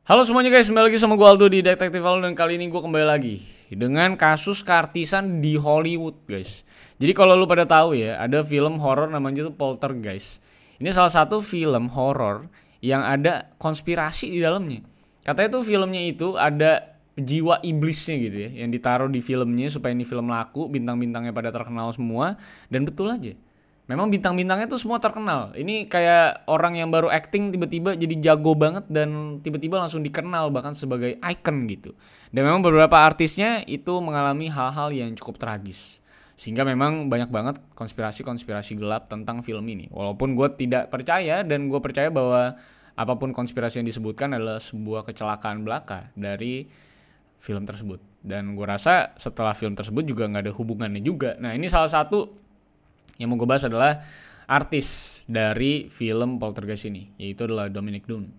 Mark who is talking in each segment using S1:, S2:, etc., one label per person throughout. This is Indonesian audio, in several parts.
S1: Halo semuanya guys, kembali lagi sama gue Aldo di Detektif Aldo. Dan kali ini gue kembali lagi dengan kasus keartisan di Hollywood guys. Jadi kalau lu pada tahu ya, ada film horor namanya tuh Poltergeist. Ini salah satu film horor yang ada konspirasi di dalamnya. Katanya tuh filmnya itu ada jiwa iblisnya gitu ya, yang ditaruh di filmnya supaya ini film laku, bintang-bintangnya pada terkenal semua. Dan betul aja, memang bintang-bintangnya tuh semua terkenal. Ini kayak orang yang baru acting tiba-tiba jadi jago banget dan tiba-tiba langsung dikenal bahkan sebagai icon gitu. Dan memang beberapa artisnya itu mengalami hal-hal yang cukup tragis. Sehingga memang banyak banget konspirasi-konspirasi gelap tentang film ini. Walaupun gue tidak percaya, dan gue percaya bahwa apapun konspirasi yang disebutkan adalah sebuah kecelakaan belaka dari film tersebut. Dan gue rasa setelah film tersebut juga nggak ada hubungannya juga. Nah, ini salah satu yang mau gue bahas adalah artis dari film Poltergeist ini, yaitu adalah Dominic Dunne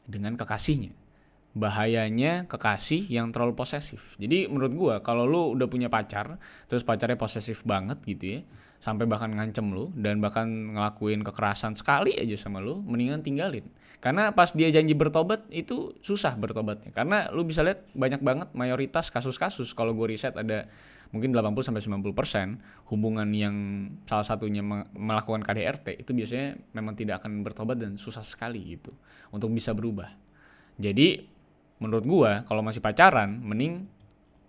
S1: dengan kekasihnya. Bahayanya kekasih yang terlalu posesif. Jadi menurut gue, kalau lu udah punya pacar, terus pacarnya posesif banget gitu ya, sampai bahkan ngancem lu dan bahkan ngelakuin kekerasan sekali aja sama lu, mendingan tinggalin. Karena pas dia janji bertobat, itu susah bertobatnya. Karena lu bisa lihat banyak banget mayoritas kasus-kasus, kalau gue riset ada mungkin 80-90% hubungan yang salah satunya melakukan KDRT itu biasanya memang tidak akan bertobat dan susah sekali gitu untuk bisa berubah. Jadi menurut gua kalau masih pacaran mending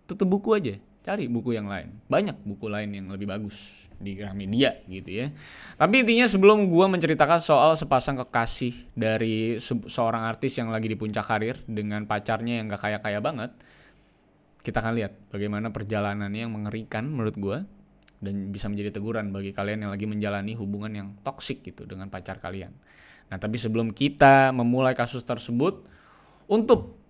S1: tutup buku aja, cari buku yang lain. Banyak buku lain yang lebih bagus di Gramedia gitu ya. Tapi intinya sebelum gua menceritakan soal sepasang kekasih dari seorang artis yang lagi di puncak karir dengan pacarnya yang gak kaya-kaya banget, kita akan lihat bagaimana perjalanannya yang mengerikan menurut gue dan bisa menjadi teguran bagi kalian yang lagi menjalani hubungan yang toksik gitu dengan pacar kalian. Nah, tapi sebelum kita memulai kasus tersebut, untuk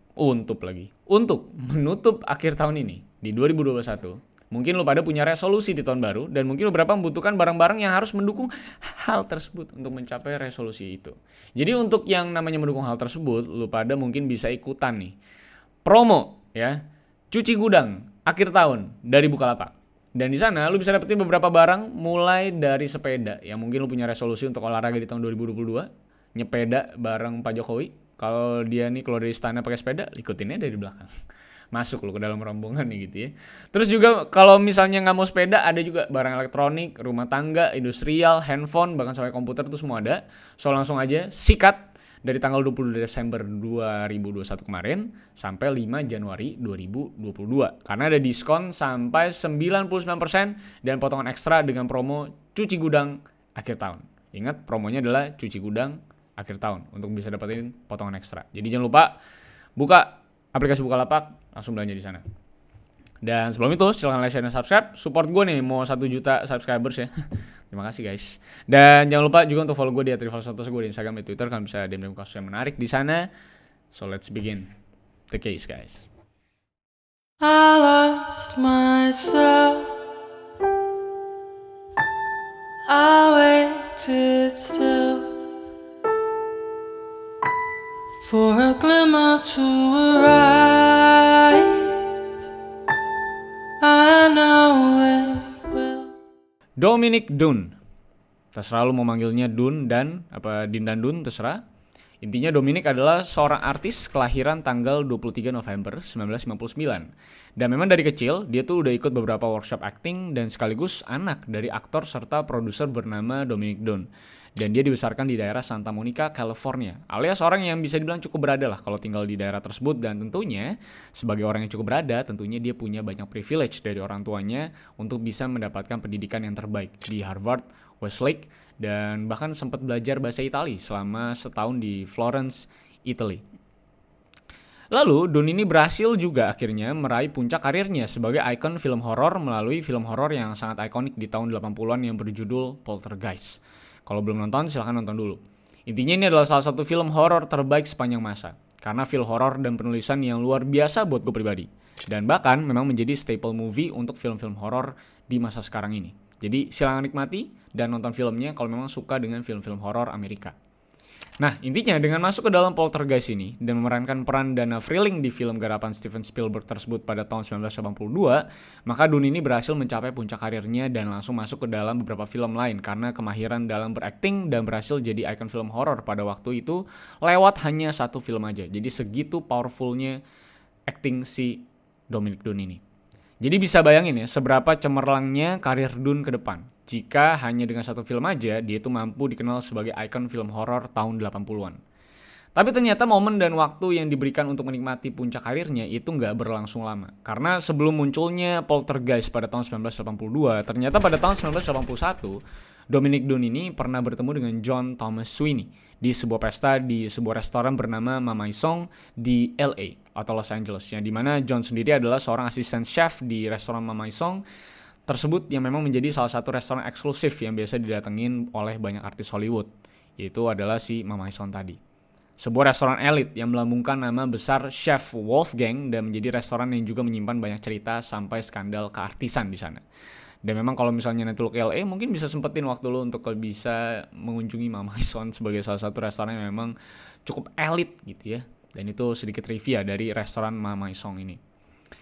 S1: menutup akhir tahun ini di 2021, mungkin lo pada punya resolusi di tahun baru dan mungkin beberapa membutuhkan barang-barang yang harus mendukung hal tersebut untuk mencapai resolusi itu. Jadi untuk yang namanya mendukung hal tersebut, lo pada mungkin bisa ikutan nih promo ya, cuci gudang akhir tahun dari Bukalapak. Dan di sana lu bisa dapetin beberapa barang mulai dari sepeda yang mungkin lu punya resolusi untuk olahraga di tahun 2022, nyepeda bareng Pak Jokowi. Kalau dia nih keluar dari istana pakai sepeda, ikutinnya dari belakang. Masuk lu ke dalam rombongan nih gitu ya. Terus juga kalau misalnya nggak mau sepeda, ada juga barang elektronik, rumah tangga, industrial, handphone, bahkan sampai komputer itu semua ada. So langsung aja sikat dari tanggal 20 Desember 2021 kemarin sampai 5 Januari 2022. Karena ada diskon sampai 99% dan potongan ekstra dengan promo cuci gudang akhir tahun. Ingat, promonya adalah cuci gudang akhir tahun untuk bisa dapetin potongan ekstra. Jadi jangan lupa buka aplikasi Bukalapak, langsung belanja di sana. Dan sebelum itu silahkan like, share, dan subscribe. Support gue nih, mau 1 juta subscribers ya. Terima kasih guys. Dan jangan lupa juga untuk follow gue di @rivalsantoso, gue di Instagram, di Twitter. Kalian bisa DM kasus yang menarik di sana. So let's begin the case guys.
S2: I lost myself. I waited still for a glimmer to arrive. I know it will.
S1: Dominic Dunne. Terserah lu mau manggilnya Dunne dan apa Din dan Dunne, terserah. Intinya Dominic adalah seorang artis kelahiran tanggal 23 November 1959. Dan memang dari kecil dia tuh udah ikut beberapa workshop acting dan sekaligus anak dari aktor serta produser bernama Dominic Dunne. Dan dia dibesarkan di daerah Santa Monica, California. Alias orang yang bisa dibilang cukup berada lah kalau tinggal di daerah tersebut. Dan tentunya sebagai orang yang cukup berada, tentunya dia punya banyak privilege dari orang tuanya untuk bisa mendapatkan pendidikan yang terbaik di Harvard, Westlake, dan bahkan sempat belajar bahasa Italia selama setahun di Florence, Italy. Lalu Dunne ini berhasil juga akhirnya meraih puncak karirnya sebagai ikon film horor melalui film horor yang sangat ikonik di tahun 80-an yang berjudul Poltergeist. Kalau belum nonton silahkan nonton dulu. Intinya ini adalah salah satu film horor terbaik sepanjang masa, karena film horor dan penulisan yang luar biasa buat gue pribadi. Dan bahkan memang menjadi staple movie untuk film-film horor di masa sekarang ini. Jadi silahkan nikmati dan nonton filmnya kalau memang suka dengan film-film horor Amerika. Nah, intinya dengan masuk ke dalam Poltergeist ini dan memerankan peran Dana Freeling di film garapan Steven Spielberg tersebut pada tahun 1982, maka Dune ini berhasil mencapai puncak karirnya dan langsung masuk ke dalam beberapa film lain karena kemahiran dalam berakting dan berhasil jadi ikon film horor pada waktu itu lewat hanya satu film aja. Jadi segitu powerfulnya acting si Dominic Dune ini. Jadi bisa bayangin ya seberapa cemerlangnya karir Dune ke depan. Jika hanya dengan satu film aja, dia itu mampu dikenal sebagai ikon film horor tahun 80-an. Tapi ternyata momen dan waktu yang diberikan untuk menikmati puncak karirnya itu nggak berlangsung lama. Karena sebelum munculnya Poltergeist pada tahun 1982, ternyata pada tahun 1981, Dominic Dune ini pernah bertemu dengan John Thomas Sweeney di sebuah pesta di sebuah restoran bernama Mama Isong di LA atau Los Angeles, yang dimana John sendiri adalah seorang asisten chef di restoran Mama Isong tersebut yang memang menjadi salah satu restoran eksklusif yang biasa didatengin oleh banyak artis Hollywood, yaitu adalah si Mama Isong tadi. Sebuah restoran elit yang melambungkan nama besar Chef Wolfgang dan menjadi restoran yang juga menyimpan banyak cerita sampai skandal keartisan di sana. Dan memang kalau misalnya nanti lo ke LA mungkin bisa sempetin waktu lo untuk bisa mengunjungi Mama Isong sebagai salah satu restoran yang memang cukup elit gitu ya. Dan itu sedikit trivia dari restoran Mama Isong ini.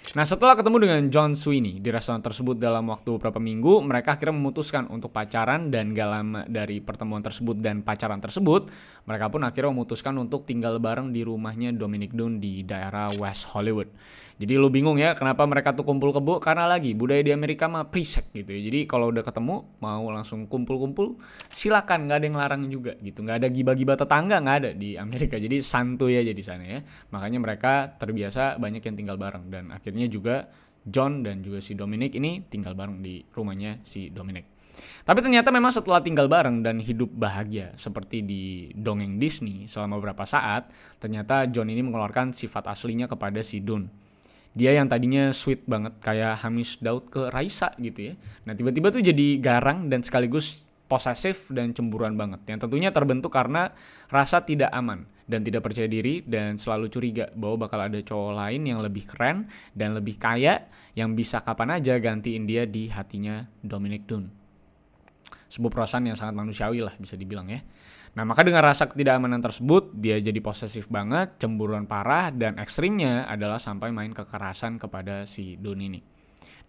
S1: Nah, setelah ketemu dengan John Sweeney di restoran tersebut dalam waktu beberapa minggu, mereka akhirnya memutuskan untuk pacaran dan gak lama dari pertemuan tersebut dan pacaran tersebut, mereka pun akhirnya memutuskan untuk tinggal bareng di rumahnya Dominic Dune di daerah West Hollywood. Jadi lu bingung ya kenapa mereka tuh kumpul kebo, karena lagi budaya di Amerika mah pre-sex gitu ya. Jadi kalau udah ketemu mau langsung kumpul-kumpul silakan, nggak ada yang larang juga gitu. Nggak ada giba-giba tetangga, nggak ada di Amerika. Jadi santuy aja di sana ya. Makanya mereka terbiasa banyak yang tinggal bareng dan akhirnya juga John dan juga si Dominic ini tinggal bareng di rumahnya si Dominic. Tapi ternyata memang setelah tinggal bareng dan hidup bahagia seperti di dongeng Disney selama beberapa saat, ternyata John ini mengeluarkan sifat aslinya kepada si Dune. Dia yang tadinya sweet banget kayak Hamish Daud ke Raisa gitu ya. Nah tiba-tiba tuh jadi garang dan sekaligus posesif dan cemburuan banget. Yang tentunya terbentuk karena rasa tidak aman dan tidak percaya diri dan selalu curiga bahwa bakal ada cowok lain yang lebih keren dan lebih kaya yang bisa kapan aja gantiin dia di hatinya Dominic Dune. Sebuah perasaan yang sangat manusiawi lah bisa dibilang ya. Nah maka dengan rasa ketidakamanan tersebut dia jadi posesif banget, cemburuan parah, dan ekstrimnya adalah sampai main kekerasan kepada si Dune ini.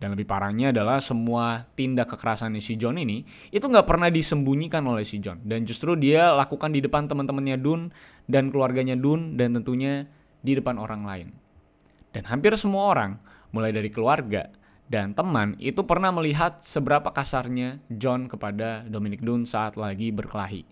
S1: Dan lebih parahnya adalah semua tindak kekerasan si John ini itu gak pernah disembunyikan oleh si John. Dan justru dia lakukan di depan teman-temannya Dune dan keluarganya Dune dan tentunya di depan orang lain. Dan hampir semua orang, mulai dari keluarga dan teman, itu pernah melihat seberapa kasarnya John kepada Dominic Dune saat lagi berkelahi.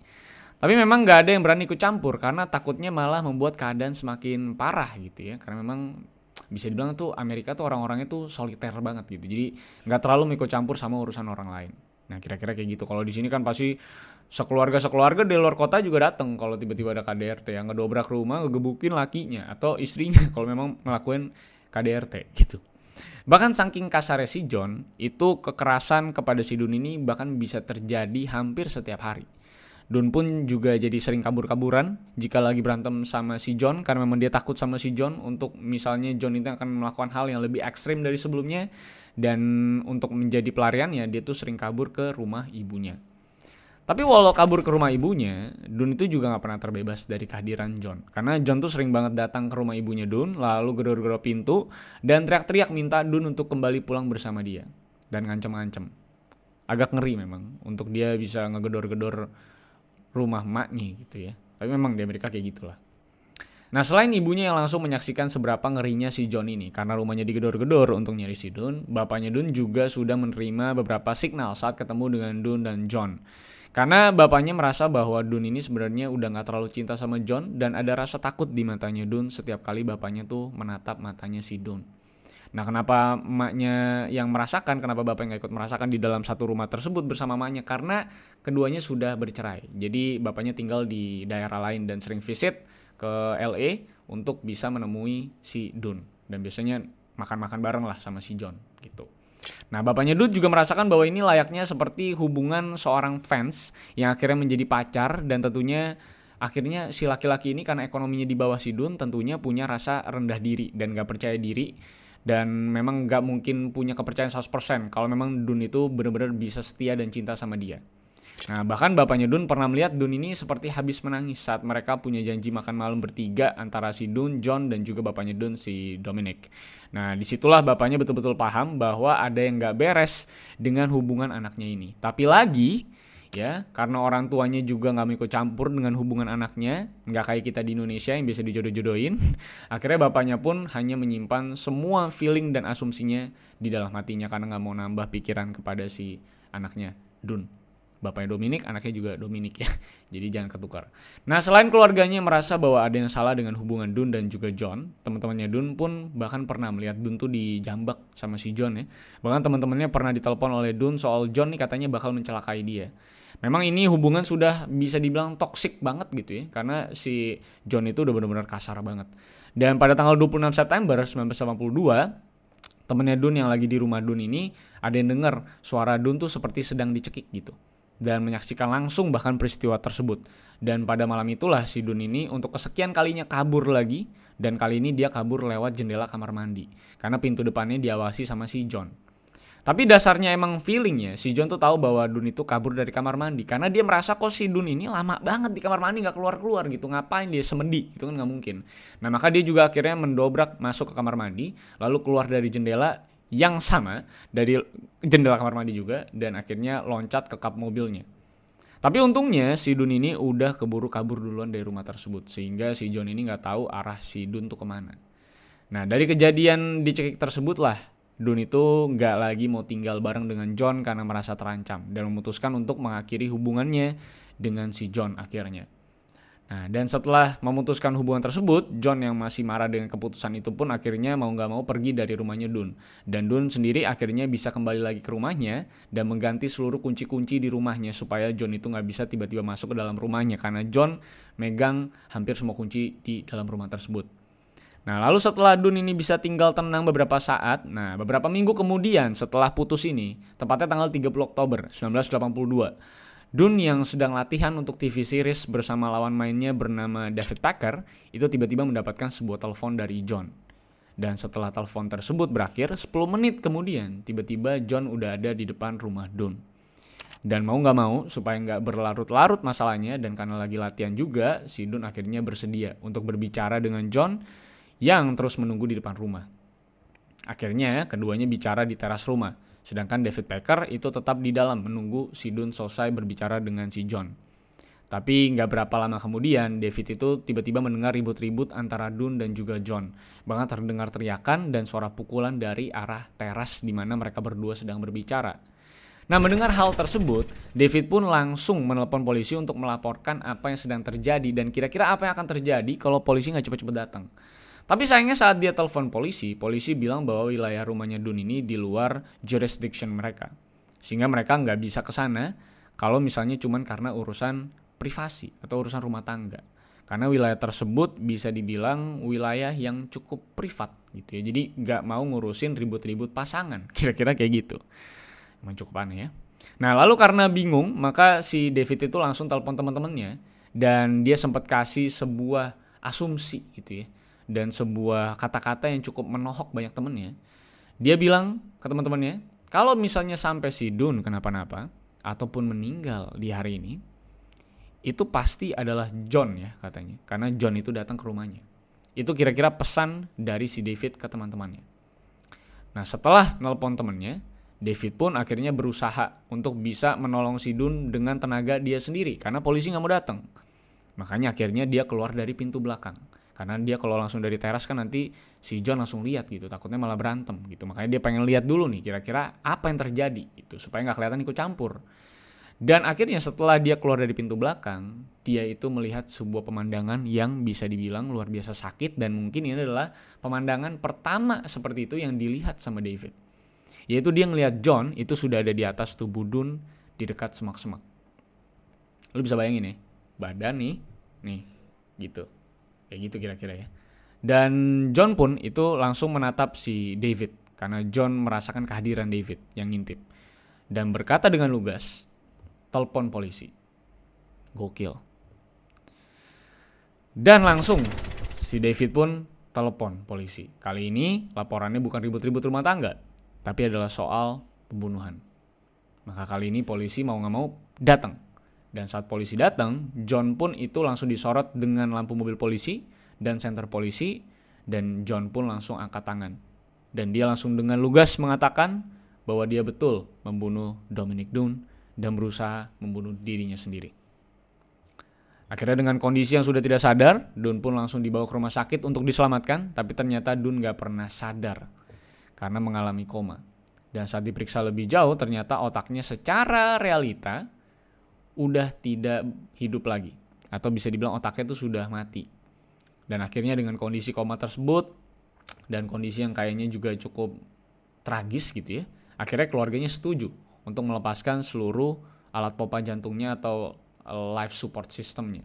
S1: Tapi memang gak ada yang berani ikut campur karena takutnya malah membuat keadaan semakin parah gitu ya. Karena memang bisa dibilang tuh Amerika tuh orang-orangnya tuh soliter banget gitu. Jadi gak terlalu ikut campur sama urusan orang lain. Nah kira-kira kayak gitu. Kalau di sini kan pasti sekeluarga di luar kota juga datang kalau tiba-tiba ada KDRT yang ngedobrak rumah, ngegebukin lakinya atau istrinya kalau memang ngelakuin KDRT gitu. Bahkan saking kasarnya si John, itu kekerasan kepada si Dune ini bahkan bisa terjadi hampir setiap hari. Dune pun juga jadi sering kabur-kaburan jika lagi berantem sama si John karena memang dia takut sama si John untuk misalnya John itu akan melakukan hal yang lebih ekstrim dari sebelumnya, dan untuk menjadi pelariannya dia tuh sering kabur ke rumah ibunya. Tapi walau kabur ke rumah ibunya, Dune itu juga gak pernah terbebas dari kehadiran John. Karena John tuh sering banget datang ke rumah ibunya Dune, lalu gedor-gedor pintu dan teriak-teriak minta Dune untuk kembali pulang bersama dia. Dan ngancem-ngancem. Agak ngeri memang untuk dia bisa ngegedor-gedor rumah maknya gitu ya. Tapi memang di Amerika kayak gitulah. Nah selain ibunya yang langsung menyaksikan seberapa ngerinya si John ini karena rumahnya digedor-gedor untuk nyari si Dune, bapaknya Dune juga sudah menerima beberapa signal saat ketemu dengan Dune dan John. Karena bapaknya merasa bahwa Dune ini sebenarnya udah gak terlalu cinta sama John dan ada rasa takut di matanya Dune setiap kali bapaknya tuh menatap matanya si Dune. Nah kenapa emaknya yang merasakan, kenapa bapaknya gak ikut merasakan di dalam satu rumah tersebut bersama emaknya? Karena keduanya sudah bercerai. Jadi bapaknya tinggal di daerah lain dan sering visit ke LA untuk bisa menemui si Dune. Dan biasanya makan-makan bareng lah sama si John gitu. Nah bapaknya Dune juga merasakan bahwa ini layaknya seperti hubungan seorang fans yang akhirnya menjadi pacar, dan tentunya akhirnya si laki-laki ini karena ekonominya di bawah si Dune tentunya punya rasa rendah diri dan gak percaya diri. Dan memang gak mungkin punya kepercayaan 100% kalau memang Dune itu benar-benar bisa setia dan cinta sama dia. Nah, bahkan bapaknya Dun pernah melihat Dun ini seperti habis menangis saat mereka punya janji makan malam bertiga antara si Dun, John, dan juga bapaknya Dun, si Dominic. Nah, disitulah bapaknya betul-betul paham bahwa ada yang gak beres dengan hubungan anaknya ini. Tapi lagi, ya, karena orang tuanya juga gak mau ikut campur dengan hubungan anaknya, gak kayak kita di Indonesia yang biasa dijodoh-jodohin, akhirnya bapaknya pun hanya menyimpan semua feeling dan asumsinya di dalam hatinya karena gak mau nambah pikiran kepada si anaknya, Dun. Bapaknya Dominic, anaknya juga Dominic ya. Jadi jangan ketukar. Nah, selain keluarganya merasa bahwa ada yang salah dengan hubungan Dun dan juga John, teman-temannya Dun pun bahkan pernah melihat Dun tuh dijambak sama si John ya. Bahkan teman-temannya pernah ditelepon oleh Dun soal John nih katanya bakal mencelakai dia. Memang ini hubungan sudah bisa dibilang toksik banget gitu ya. Karena si John itu udah benar-benar kasar banget. Dan pada tanggal 26 September 1982, temennya Dun yang lagi di rumah Dun ini ada yang dengar suara Dun tuh seperti sedang dicekik gitu. Dan menyaksikan langsung bahkan peristiwa tersebut. Dan pada malam itulah si Dun ini untuk kesekian kalinya kabur lagi. Dan kali ini dia kabur lewat jendela kamar mandi. Karena pintu depannya diawasi sama si John. Tapi dasarnya emang feelingnya, si John tuh tahu bahwa Dun itu kabur dari kamar mandi. Karena dia merasa kok si Dun ini lama banget di kamar mandi gak keluar-keluar gitu. Ngapain dia semedi, itu kan gak mungkin. Nah, maka dia juga akhirnya mendobrak masuk ke kamar mandi. Lalu keluar dari jendela yang sama dari jendela kamar mandi juga, dan akhirnya loncat ke kap mobilnya. Tapi untungnya si Dun ini udah keburu kabur duluan dari rumah tersebut, sehingga si John ini nggak tahu arah si Dun tuh kemana. Nah, dari kejadian dicekik tersebut lah Dun itu nggak lagi mau tinggal bareng dengan John karena merasa terancam dan memutuskan untuk mengakhiri hubungannya dengan si John akhirnya. Nah, dan setelah memutuskan hubungan tersebut, John yang masih marah dengan keputusan itu pun akhirnya mau gak mau pergi dari rumahnya Dun. Dan Dun sendiri akhirnya bisa kembali lagi ke rumahnya dan mengganti seluruh kunci-kunci di rumahnya supaya John itu gak bisa tiba-tiba masuk ke dalam rumahnya karena John megang hampir semua kunci di dalam rumah tersebut. Nah, lalu setelah Dun ini bisa tinggal tenang beberapa saat, nah beberapa minggu kemudian setelah putus ini, tepatnya tanggal 30 Oktober 1982, Dun yang sedang latihan untuk TV series bersama lawan mainnya bernama David Packer itu tiba-tiba mendapatkan sebuah telepon dari John. Dan setelah telepon tersebut berakhir, 10 menit kemudian tiba-tiba John udah ada di depan rumah Dun. Dan mau gak mau supaya gak berlarut-larut masalahnya dan karena lagi latihan juga, si Dun akhirnya bersedia untuk berbicara dengan John yang terus menunggu di depan rumah. Akhirnya keduanya bicara di teras rumah. Sedangkan David Packer itu tetap di dalam menunggu si Dun selesai berbicara dengan si John. Tapi nggak berapa lama kemudian, David itu tiba-tiba mendengar ribut-ribut antara Dun dan juga John. Bahkan terdengar teriakan dan suara pukulan dari arah teras di mana mereka berdua sedang berbicara. Nah, mendengar hal tersebut, David pun langsung menelpon polisi untuk melaporkan apa yang sedang terjadi dan kira-kira apa yang akan terjadi kalau polisi nggak cepat-cepat datang. Tapi sayangnya saat dia telepon polisi bilang bahwa wilayah rumahnya Dun ini di luar jurisdiction mereka. Sehingga mereka nggak bisa ke sana kalau misalnya cuman karena urusan privasi atau urusan rumah tangga. Karena wilayah tersebut bisa dibilang wilayah yang cukup privat gitu ya. Jadi nggak mau ngurusin ribut-ribut pasangan. Kira-kira kayak gitu. Emang cukup aneh ya. Nah, lalu karena bingung, maka si David itu langsung telepon teman-temannya. Dan dia sempat kasih sebuah asumsi gitu ya. Dan sebuah kata-kata yang cukup menohok banyak temennya. Dia bilang ke teman-temannya, kalau misalnya sampai si Dun kenapa-napa ataupun meninggal di hari ini, itu pasti adalah John ya katanya. Karena John itu datang ke rumahnya. Itu kira-kira pesan dari si David ke teman-temannya. Nah, setelah nelpon temannya, David pun akhirnya berusaha untuk bisa menolong si Dun dengan tenaga dia sendiri. Karena polisi gak mau datang. Makanya akhirnya dia keluar dari pintu belakang. Karena dia kalau langsung dari teras kan nanti si John langsung lihat gitu, takutnya malah berantem gitu. Makanya dia pengen lihat dulu nih kira-kira apa yang terjadi gitu supaya nggak kelihatan ikut campur. Dan akhirnya setelah dia keluar dari pintu belakang, dia itu melihat sebuah pemandangan yang bisa dibilang luar biasa sakit dan mungkin ini adalah pemandangan pertama seperti itu yang dilihat sama David. Yaitu dia ngelihat John itu sudah ada di atas tubuh Dun di dekat semak-semak. Lu bisa bayangin ya, badan nih gitu. Kayak gitu kira-kira ya. Dan John pun itu langsung menatap si David. Karena John merasakan kehadiran David yang ngintip. Dan berkata dengan lugas, telepon polisi. Gokil. Dan langsung si David pun telepon polisi. Kali ini laporannya bukan ribut-ribut rumah tangga. Tapi adalah soal pembunuhan. Maka kali ini polisi mau gak mau datang Dan saat polisi datang, John pun itu langsung disorot dengan lampu mobil polisi dan senter polisi, dan John pun langsung angkat tangan. Dan dia langsung dengan lugas mengatakan bahwa dia betul membunuh Dominic Dunne dan berusaha membunuh dirinya sendiri. Akhirnya dengan kondisi yang sudah tidak sadar, Dunne pun langsung dibawa ke rumah sakit untuk diselamatkan, tapi ternyata Dunne gak pernah sadar karena mengalami koma. Dan saat diperiksa lebih jauh, ternyata otaknya secara realita udah tidak hidup lagi. Atau bisa dibilang otaknya itu sudah mati. Dan akhirnya dengan kondisi koma tersebut, dan kondisi yang kayaknya juga cukup tragis gitu ya, akhirnya keluarganya setuju untuk melepaskan seluruh alat pompa jantungnya atau life support systemnya.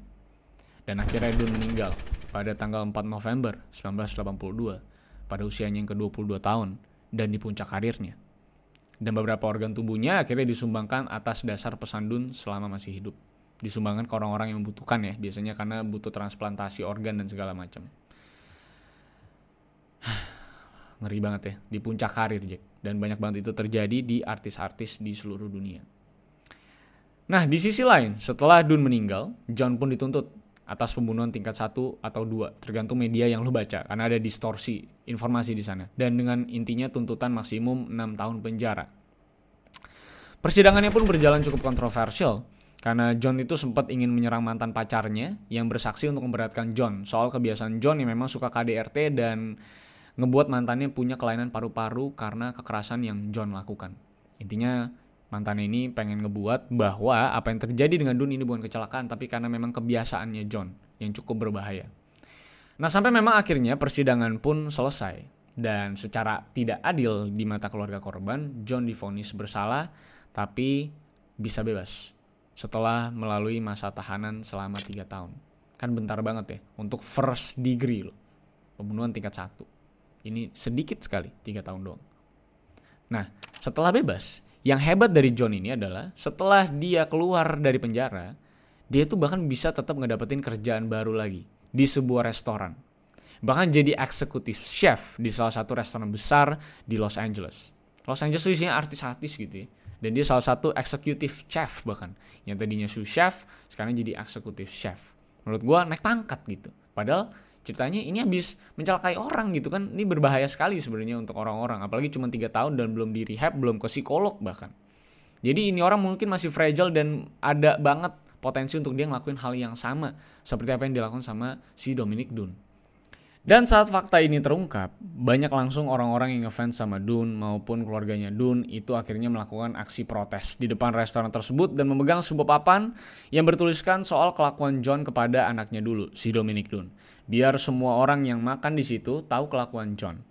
S1: Dan akhirnya Dunne meninggal pada tanggal 4 November 1982 pada usianya yang ke-22 tahun dan di puncak karirnya. Dan beberapa organ tubuhnya akhirnya disumbangkan atas dasar pesan Dunne selama masih hidup. Disumbangkan ke orang-orang yang membutuhkan ya, biasanya karena butuh transplantasi organ dan segala macam. Ngeri banget ya, di puncak karir Jack. Dan banyak banget itu terjadi di artis-artis di seluruh dunia. Nah, di sisi lain, setelah Dunne meninggal, John pun dituntut atas pembunuhan tingkat 1 atau 2, tergantung media yang lo baca, karena ada distorsi informasi di sana. Dan dengan intinya tuntutan maksimum 6 tahun penjara. Persidangannya pun berjalan cukup kontroversial, karena John itu sempat ingin menyerang mantan pacarnya yang bersaksi untuk memberatkan John soal kebiasaan John yang memang suka KDRT dan ngebuat mantannya punya kelainan paru-paru karena kekerasan yang John lakukan. Intinya mantan ini pengen ngebuat bahwa apa yang terjadi dengan Dunne ini bukan kecelakaan, tapi karena memang kebiasaannya John yang cukup berbahaya. Nah, sampai memang akhirnya persidangan pun selesai. Dan secara tidak adil di mata keluarga korban, John divonis bersalah tapi bisa bebas setelah melalui masa tahanan selama 3 tahun. Kan bentar banget ya untuk first degree loh, pembunuhan tingkat 1. Ini sedikit sekali, 3 tahun doang. Nah, setelah bebas, yang hebat dari John ini adalah setelah dia keluar dari penjara, dia tuh bahkan bisa tetap ngedapetin kerjaan baru lagi di sebuah restoran. Bahkan jadi eksekutif chef di salah satu restoran besar di Los Angeles. Los Angeles itu isinya artis-artis gitu ya. Dan dia salah satu eksekutif chef bahkan. Yang tadinya sous chef, sekarang jadi eksekutif chef. Menurut gua naik pangkat gitu. Padahal ceritanya ini habis mencelakai orang gitu kan. Ini berbahaya sekali sebenarnya untuk orang-orang. Apalagi cuma 3 tahun dan belum di rehab, belum ke psikolog bahkan. Jadi ini orang mungkin masih fragile dan ada banget potensi untuk dia ngelakuin hal yang sama. Seperti apa yang dilakukan sama si Dominic Dunne. Dan saat fakta ini terungkap, banyak langsung orang-orang yang ngefans sama Dunne maupun keluarganya Dunne itu akhirnya melakukan aksi protes di depan restoran tersebut dan memegang sebuah papan yang bertuliskan soal kelakuan John kepada anaknya dulu, si Dominic Dunne. Biar semua orang yang makan di situ tahu kelakuan John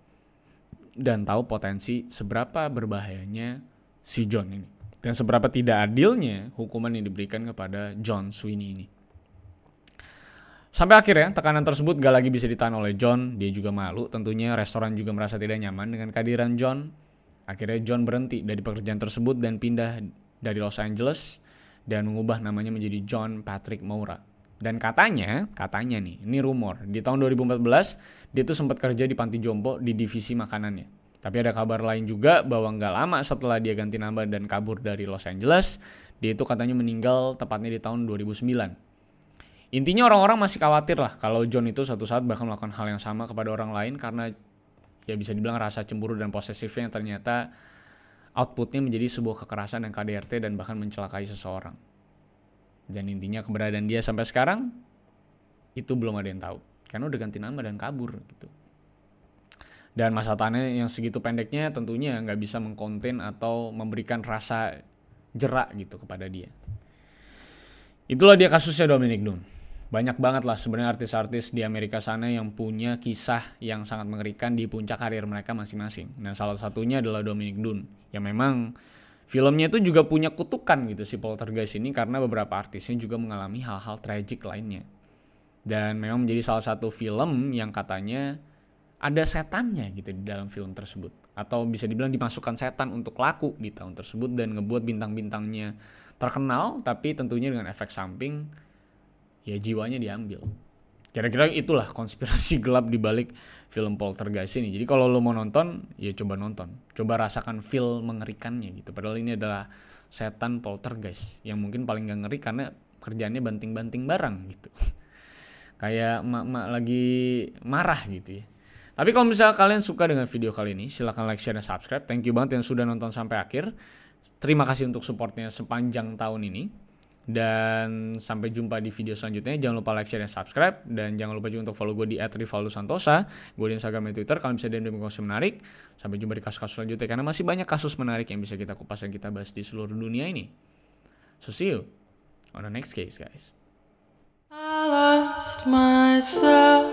S1: dan tahu potensi seberapa berbahayanya si John ini dan seberapa tidak adilnya hukuman yang diberikan kepada John Sweeney ini. Sampai akhirnya tekanan tersebut gak lagi bisa ditahan oleh John. Dia juga malu, tentunya restoran juga merasa tidak nyaman dengan kehadiran John. Akhirnya John berhenti dari pekerjaan tersebut dan pindah dari Los Angeles dan mengubah namanya menjadi John Patrick Moura. Dan katanya nih, ini rumor, di tahun 2014 dia tuh sempat kerja di panti jompo di divisi makanannya. Tapi ada kabar lain juga bahwa gak lama setelah dia ganti nama dan kabur dari Los Angeles, dia itu katanya meninggal tepatnya di tahun 2009. Intinya orang-orang masih khawatir lah kalau John itu suatu saat bahkan melakukan hal yang sama kepada orang lain karena ya bisa dibilang rasa cemburu dan posesifnya yang ternyata outputnya menjadi sebuah kekerasan dan KDRT dan bahkan mencelakai seseorang. Dan intinya keberadaan dia sampai sekarang itu belum ada yang tahu karena udah ganti nama dan kabur gitu. Dan masa tahannya yang segitu pendeknya tentunya nggak bisa mengkonten atau memberikan rasa jerak gitu kepada dia. Itulah dia kasusnya Dominic Dunne. Banyak banget lah sebenarnya artis-artis di Amerika sana yang punya kisah yang sangat mengerikan di puncak karir mereka masing-masing. Nah, salah satunya adalah Dominic Dunne yang memang filmnya itu juga punya kutukan gitu si Poltergeist ini karena beberapa artisnya juga mengalami hal-hal tragik lainnya. Dan memang menjadi salah satu film yang katanya ada setannya gitu di dalam film tersebut. Atau bisa dibilang dimasukkan setan untuk laku di tahun tersebut dan ngebuat bintang-bintangnya terkenal tapi tentunya dengan efek samping ya jiwanya diambil. Kira-kira itulah konspirasi gelap di balik film Poltergeist ini. Jadi kalau lo mau nonton, ya coba nonton. Coba rasakan feel mengerikannya gitu. Padahal ini adalah setan Poltergeist yang mungkin paling gak ngeri karena kerjaannya banting-banting barang gitu. Kayak emak-emak lagi marah gitu ya. Tapi kalau misalnya kalian suka dengan video kali ini, silahkan like, share, dan subscribe. Thank you banget yang sudah nonton sampai akhir. Terima kasih untuk supportnya sepanjang tahun ini. Dan sampai jumpa di video selanjutnya. Jangan lupa like, share, dan subscribe. Dan jangan lupa juga untuk follow gue di @rivaldosantosa. Gue di Instagram dan Twitter. Kalian bisa DM kasus menarik. Sampai jumpa di kasus-kasus selanjutnya. Karena masih banyak kasus menarik yang bisa kita kupas dan kita bahas di seluruh dunia ini. So see you on the next case, guys.
S2: I lost myself.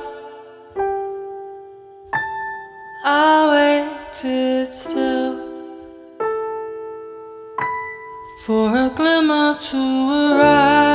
S2: I waited still for a glimmer to arrive.